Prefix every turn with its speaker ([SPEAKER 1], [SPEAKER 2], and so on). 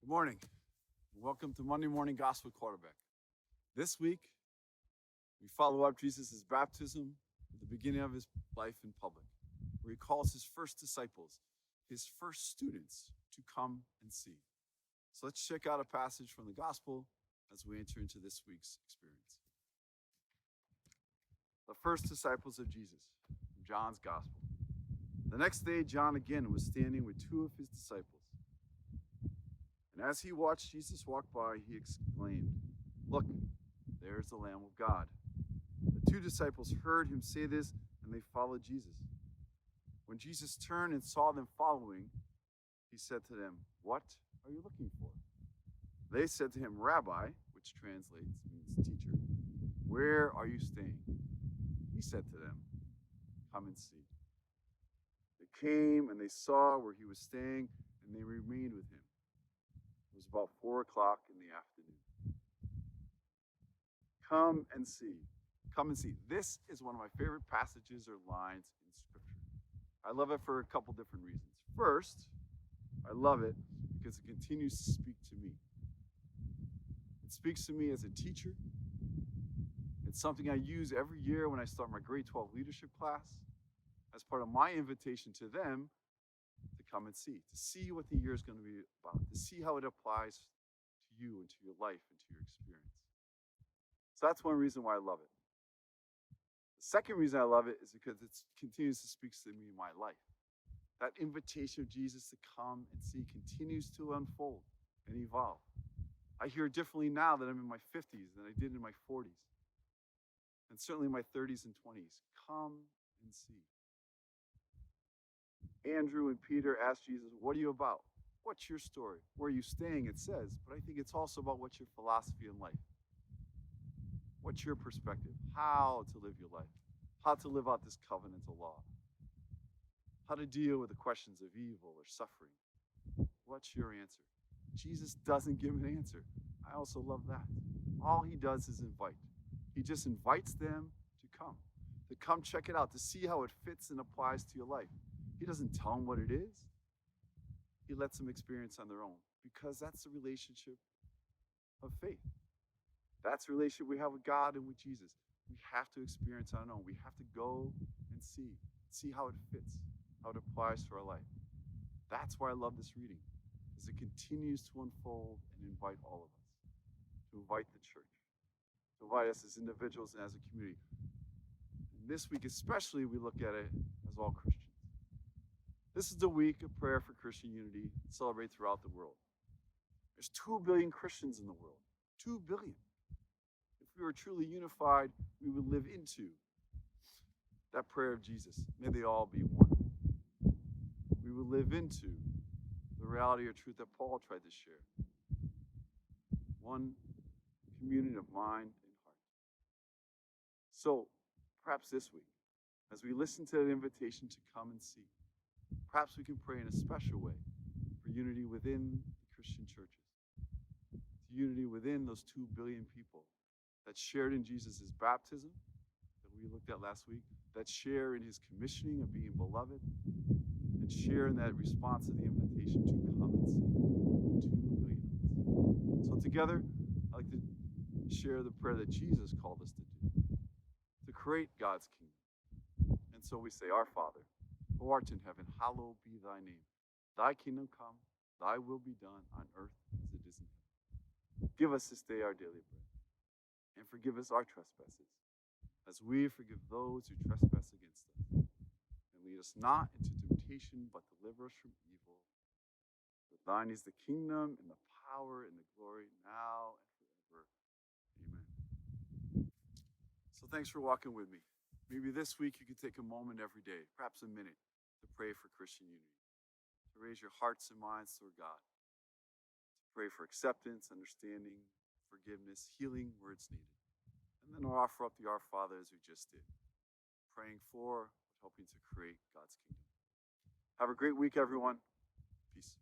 [SPEAKER 1] Morning. Welcome to Monday Morning Gospel Quarterback. This week, we follow up Jesus' baptism at the beginning of his life in public, where he calls his first disciples, his first students, to come and see. So let's check out a passage from the Gospel as we enter into this week's experience. The first disciples of Jesus, from John's Gospel. The next day, John again was standing with two of his disciples. And as he watched Jesus walk by, he exclaimed, "Look, there's the Lamb of God." The two disciples heard him say this, and they followed Jesus. When Jesus turned and saw them following, he said to them, "What are you looking for?" They said to him, "Rabbi," which translates means teacher, "where are you staying?" He said to them, "Come and see." They came and they saw where he was staying, and they remained with him. It was about 4:00 in the afternoon. Come and see. Come and see. This is one of my favorite passages or lines in Scripture. I love it for a couple different reasons. First, I love it because it continues to speak to me. It speaks to me as a teacher. It's something I use every year when I start my grade 12 leadership class as part of my invitation to them to come and see, to see what the year is going to be about, to see how it applies to you and to your life and to your experience. So that's one reason why I love it. The second reason I love it is because it continues to speak to me in my life. That invitation of Jesus to come and see continues to unfold and evolve. I hear it differently now that I'm in my 50s than I did in my 40s. And certainly in my 30s and 20s. Come and see. Andrew and Peter asked Jesus, "What are you about? What's your story? Where are you staying?" It says, but I think it's also about what's your philosophy in life. What's your perspective? How to live your life? How to live out this covenantal law? How to deal with the questions of evil or suffering? What's your answer? Jesus doesn't give an answer. I also love that. All he does is invite. He just invites them to come check it out, to see how it fits and applies to your life. He doesn't tell them what it is. He lets them experience on their own, because that's the relationship of faith. That's the relationship we have with God and with Jesus. We have to experience on our own. We have to go and see how it fits, how it applies to our life. That's why I love this reading, because it continues to unfold and invite all of us, to invite the church, to invite us as individuals and as a community. And this week especially, we look at it as all Christians. This is the week of prayer for Christian unity, celebrated throughout the world. There's 2 billion Christians in the world. 2 billion. If we were truly unified, we would live into that prayer of Jesus. May they all be one. We would live into the reality or truth that Paul tried to share. One communion of mind and heart. So, perhaps this week, as we listen to that invitation to come and see, perhaps we can pray in a special way for unity within the Christian churches, to unity within those 2 billion people that shared in Jesus' baptism that we looked at last week, that share in his commissioning of being beloved, and share in that response to the invitation to come and see 2 billion of us. So together, I'd like to share the prayer that Jesus called us to do, to create God's kingdom. And so we say, "Our Father, who art in heaven, hallowed be thy name. Thy kingdom come, thy will be done on earth as it is in heaven. Give us this day our daily bread, and forgive us our trespasses, as we forgive those who trespass against us. And lead us not into temptation, but deliver us from evil. For thine is the kingdom, and the power, and the glory, now and forever. Amen." So thanks for walking with me. Maybe this week you could take a moment every day, perhaps a minute, to pray for Christian unity, to raise your hearts and minds toward God, to pray for acceptance, understanding, forgiveness, healing where it's needed. And then we'll offer up the Our Father as we just did, praying for, helping to create God's kingdom. Have a great week, everyone. Peace.